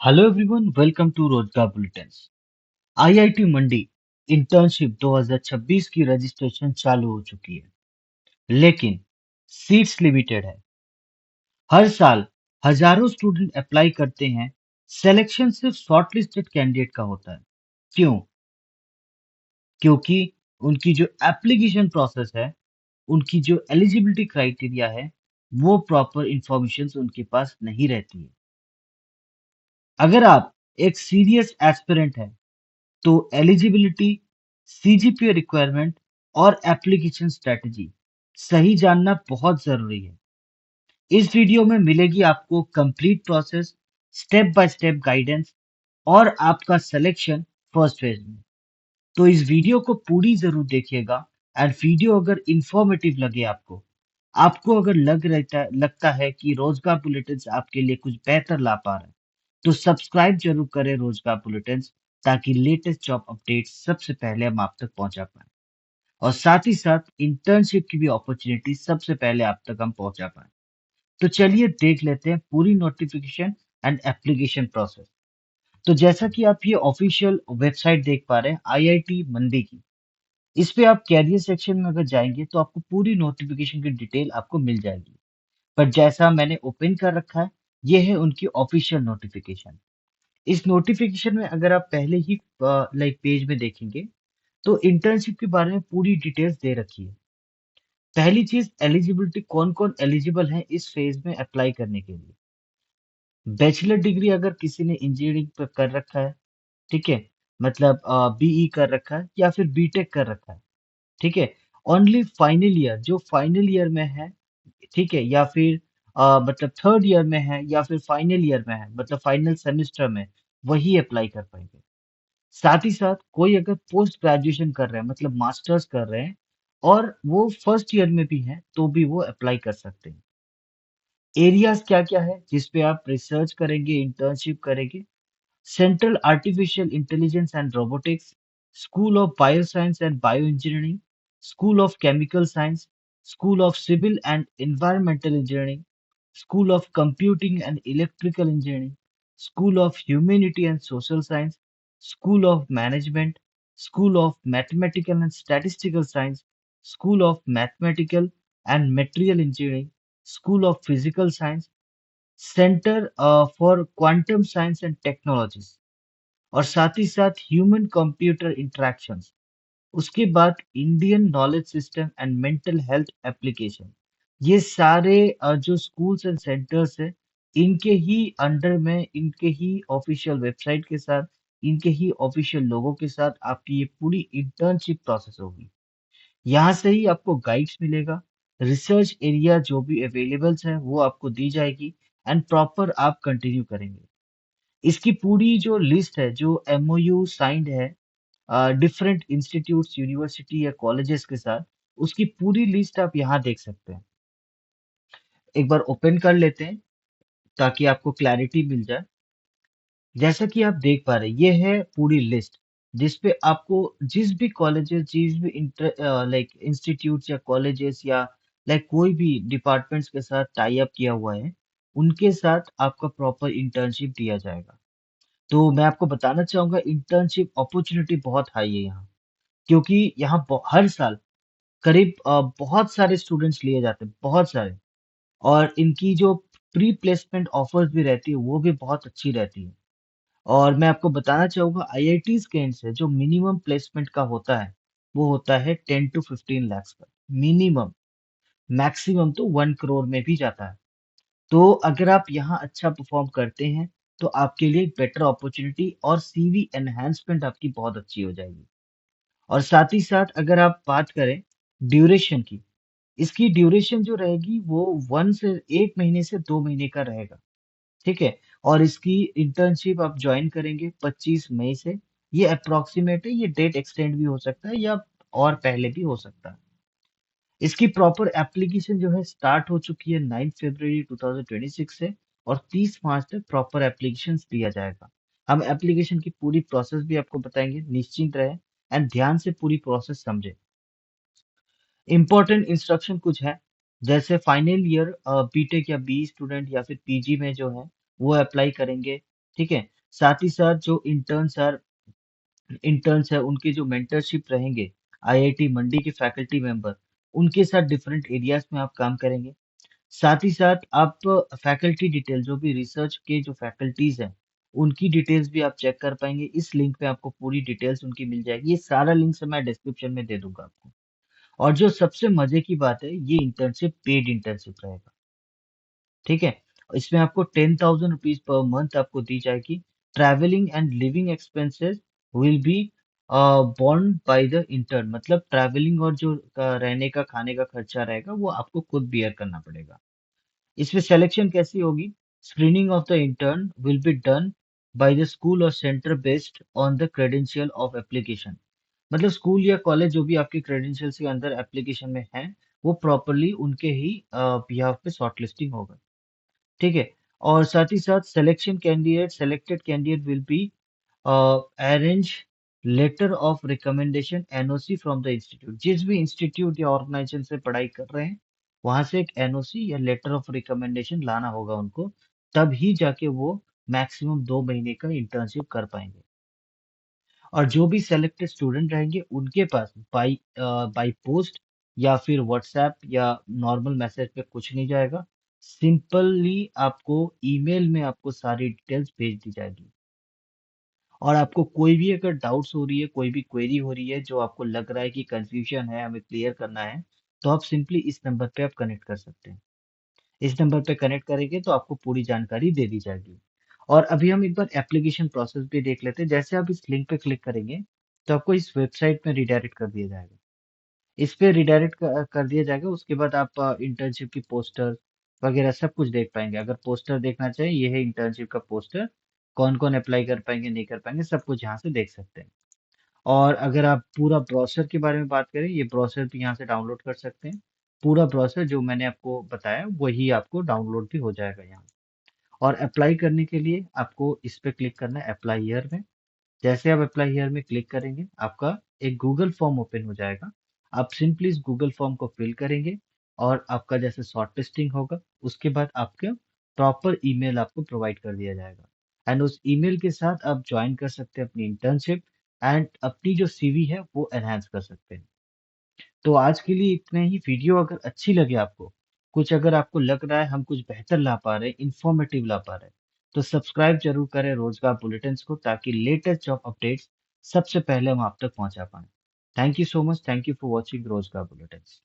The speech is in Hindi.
हेलो एवरीवन, वेलकम टू रोजगार बुलेटिन्स। आईआईटी मंडी इंटर्नशिप 2026 की रजिस्ट्रेशन चालू हो चुकी है, लेकिन सीट्स लिमिटेड है। हर साल हजारों स्टूडेंट अप्लाई करते हैं। सिलेक्शन सिर्फ शॉर्टलिस्टेड कैंडिडेट का होता है। क्यों? क्योंकि उनकी जो एप्लीकेशन प्रोसेस है, उनकी जो एलिजिबिलिटी क्राइटेरिया है, वो प्रॉपर इंफॉर्मेशन उनके पास नहीं रहती है। अगर आप एक सीरियस एस्पिरेंट हैं, तो एलिजिबिलिटी, सीजीपीए रिक्वायरमेंट और एप्लीकेशन स्ट्रेटजी सही जानना बहुत जरूरी है। इस वीडियो में मिलेगी आपको complete process, step by step guidance और आपका सिलेक्शन फर्स्ट फेज में। तो इस वीडियो को पूरी जरूर देखिएगा। एंड वीडियो अगर इंफॉर्मेटिव लगे आपको आपको अगर लगता है कि रोजगार बुलेटिन्स आपके लिए कुछ बेहतर ला पा रहा है, तो सब्सक्राइब जरूर करें रोजगार बुलेटिन्स, ताकि लेटेस्ट जॉब अपडेट सबसे पहले हम आप तक पहुंचा पाए और साथ ही साथ इंटर्नशिप की भी अपॉर्चुनिटी सबसे पहले आप तक हम पहुंचा पाए। तो चलिए देख लेते हैं पूरी नोटिफिकेशन एंड एप्लीकेशन प्रोसेस। तो जैसा कि आप ये ऑफिशियल वेबसाइट देख पा रहे हैं आईआईटी मंडी की, इस पे आप कैरियर सेक्शन में अगर जाएंगे तो आपको पूरी नोटिफिकेशन की डिटेल आपको मिल जाएगी। पर जैसा मैंने ओपन कर रखा है, ये है उनकी ऑफिशियल नोटिफिकेशन। इस नोटिफिकेशन में अगर आप पहले ही पेज में देखेंगे, तो इंटर्नशिप के बारे में पूरी डिटेल्स दे रखी है। पहली चीज, एलिजिबिलिटी, कौन कौन एलिजिबल है इस फेज में अप्लाई करने के लिए। बैचलर डिग्री अगर किसी ने इंजीनियरिंग पर कर रखा है, ठीक है, मतलब बीई कर रखा है या फिर बीटेक कर रखा है, ठीक है, ओनली फाइनल ईयर, जो फाइनल ईयर में है, ठीक है, या फिर मतलब थर्ड ईयर में है या फिर फाइनल ईयर में है, मतलब फाइनल सेमेस्टर में, वही अप्लाई कर पाएंगे। साथ ही साथ कोई अगर पोस्ट ग्रेजुएशन कर रहे हैं, मतलब मास्टर्स कर रहे हैं और वो फर्स्ट ईयर में भी हैं, तो भी वो अप्लाई कर सकते हैं। एरियाज क्या क्या है जिस पे आप रिसर्च करेंगे, इंटर्नशिप करेंगे? Central Artificial Intelligence and Robotics, School of Bioscience and Bioengineering, School of Chemical Science, School of Civil and Environmental Engineering, School of Computing and Electrical Engineering, School of Humanity and Social Science, School of Management, School of Mathematical and Statistical Science, School of Mathematical and Material Engineering, School of Physical Science, centre for quantum science and technologies, और साथ ही साथ ह्यूमन कंप्यूटर इंटरेक्शंस। उसके बाद Indian knowledge system and mental health application. ये सारे जो स्कूल्स एंड सेंटर्स है, इनके ही अंडर में, इनके ही ऑफिशियल वेबसाइट के साथ, इनके ही ऑफिशियल लोगों के साथ आपकी ये पूरी इंटर्नशिप प्रोसेस होगी। यहाँ से ही आपको गाइड्स मिलेगा, रिसर्च एरिया जो भी अवेलेबल्स है वो आपको दी जाएगी एंड प्रॉपर आप कंटिन्यू करेंगे। इसकी पूरी जो लिस्ट है, जो एमओयू साइंड है डिफरेंट इंस्टीट्यूट्स, यूनिवर्सिटी या कॉलेजेस के साथ, उसकी पूरी लिस्ट आप यहाँ देख सकते हैं। एक बार ओपन कर लेते हैं ताकि आपको क्लैरिटी मिल जाए। जैसा कि आप देख पा रहे हैं, ये है पूरी लिस्ट जिस पे आपको जिस भी कॉलेजेस, जिस भी इंस्टीट्यूट्स या कॉलेजेस या कोई भी डिपार्टमेंट्स के साथ टाई अप किया हुआ है, उनके साथ आपका प्रॉपर इंटर्नशिप दिया जाएगा। तो मैं आपको बताना चाहूंगा, इंटर्नशिप अपॉर्चुनिटी बहुत हाई है यहाँ, क्योंकि यहाँ हर साल करीब बहुत सारे स्टूडेंट्स लिए जाते हैं, बहुत सारे। और इनकी जो प्री प्लेसमेंट ऑफर्स भी रहती है, वो भी बहुत अच्छी रहती है। और मैं आपको बताना चाहूंगा, आईआईटीज के एंड से जो मिनिमम प्लेसमेंट का होता है, वो होता है 10 to 15 lakhs का मिनिमम। मैक्सिमम तो 1 करोड़ में भी जाता है। तो अगर आप यहाँ अच्छा परफॉर्म करते हैं, तो आपके लिए बेटर अपॉर्चुनिटी और सीवी एनहेंसमेंट आपकी बहुत अच्छी हो जाएगी। और साथ ही साथ अगर आप बात करें ड्यूरेशन की, इसकी ड्यूरेशन जो रहेगी वो 1 महीने से 2 महीने का रहेगा, ठीक है। और इसकी इंटर्नशिप आप ज्वाइन करेंगे 25 मई से। ये अप्रोक्सीमेट है, ये डेट एक्सटेंड भी हो सकता है या और पहले भी हो सकता है। इसकी प्रॉपर एप्लीकेशन जो है स्टार्ट हो चुकी है 9 फरवरी 2026 से, और 30 मार्च तक प्रॉपर एप्लीकेशन दिया जाएगा। हम एप्लीकेशन की पूरी प्रोसेस भी आपको बताएंगे, निश्चिंत रहे एंड ध्यान से पूरी प्रोसेस समझे। इम्पोर्टेंट इंस्ट्रक्शन कुछ है, जैसे फाइनल ईयर बीटेक या बी स्टूडेंट या फिर पीजी में जो है वो अप्लाई करेंगे, ठीक है। साथ ही साथ जो इंटर्न्स है उनके जो मेंटरशिप रहेंगे आईआईटी मंडी के फैकल्टी मेंबर, उनके साथ डिफरेंट एरियाज में आप काम करेंगे। साथ ही साथ आप फैकल्टी डिटेल जो भी रिसर्च के जो फैकल्टीज हैं उनकी डिटेल्स भी आप चेक कर पाएंगे। इस लिंक पे आपको पूरी डिटेल्स उनकी मिल जाएगी। ये सारा लिंक से मैं डिस्क्रिप्शन में दे दूंगा आपको। और जो सबसे मजे की बात है, ये इंटर्नशिप पेड इंटर्नशिप रहेगा। ठीक है। इसमें आपको 10,000 रुपीज पर मंथ आपको दी जाएगी। Travelling and living expenses will be borne by the intern, मतलब ट्रैवलिंग और जो रहने का खाने का खर्चा रहेगा वो आपको खुद बियर करना पड़ेगा। इसमें सिलेक्शन कैसी होगी? Screening of the intern will be done by the school और centre based on the credential of application. मतलब स्कूल या कॉलेज जो भी आपके क्रेडेंशियल्स के अंदर एप्लीकेशन में है, वो प्रॉपरली उनके ही बिहाफ पे शॉर्टलिस्टिंग होगा। ठीक है। और साथ ही साथ selected candidate will be arrange letter of recommendation NOC from the institute. जिस भी इंस्टीट्यूट या ऑर्गेनाइजेशन से पढ़ाई कर रहे हैं, वहां से एक एनओसी या लेटर ऑफ रिकमेंडेशन लाना होगा उनको। तब ही जाके वो मैक्सिमम 2 महीने का इंटर्नशिप कर पाएंगे। और जो भी सेलेक्टेड स्टूडेंट रहेंगे उनके पास बाई पोस्ट या फिर व्हाट्सएप या नॉर्मल मैसेज पे कुछ नहीं जाएगा। सिंपली आपको ईमेल में आपको सारी डिटेल्स भेज दी जाएगी। और आपको कोई भी अगर डाउट्स हो रही है, कोई भी क्वेरी हो रही है जो आपको लग रहा है कि कंफ्यूजन है, हमें क्लियर करना है, तो आप सिंपली इस नंबर पे आप कनेक्ट कर सकते हैं। इस नंबर पे कनेक्ट करेंगे तो आपको पूरी जानकारी दे दी जाएगी। और अभी हम एक बार एप्लीकेशन प्रोसेस भी देख लेते हैं। जैसे आप इस लिंक पे क्लिक करेंगे तो आपको इस वेबसाइट में रिडायरेक्ट कर दिया जाएगा। इस पे रिडायरेक्ट कर दिया जाएगा। उसके बाद आप इंटर्नशिप की पोस्टर वगैरह सब कुछ देख पाएंगे। अगर पोस्टर देखना चाहें, ये है इंटर्नशिप का पोस्टर। कौन कौन अप्लाई कर पाएंगे नहीं कर पाएंगे सब कुछ यहाँ से देख सकते हैं। और अगर आप पूरा ब्राउज़र के बारे में बात करें, ये ब्राउज़र भी यहाँ से डाउनलोड कर सकते हैं। पूरा ब्राउज़र जो मैंने आपको बताया वही आपको डाउनलोड भी हो जाएगा यहाँ। और अप्लाई करने के लिए आपको इस पे क्लिक करना है अप्लाई हियर में। जैसे आप अप्लाई हियर में क्लिक करेंगे, आपका एक गूगल फॉर्म ओपन हो जाएगा। आप सिंपली इस गूगल फॉर्म को फिल करेंगे और आपका जैसे शॉर्ट लिस्टिंग होगा, उसके बाद आपका प्रॉपर ईमेल आपको प्रोवाइड कर दिया जाएगा। एंड उस ईमेल के साथ आप ज्वाइन कर सकते हैं अपनी इंटर्नशिप एंड अपनी जो सीवी है वो एनहांस कर सकते हैं। तो आज के लिए इतना ही। वीडियो अगर अच्छी लगे आपको, कुछ अगर आपको लग रहा है हम कुछ बेहतर ला पा रहे हैं, इंफॉर्मेटिव ला पा रहे हैं, तो सब्सक्राइब जरूर करें रोजगार बुलेटिन्स को, ताकि लेटेस्ट जॉब अपडेट्स सबसे पहले हम आप तक पहुंचा पाएं। Thank you so much. Thank you for watching रोजगार बुलेटिन्स।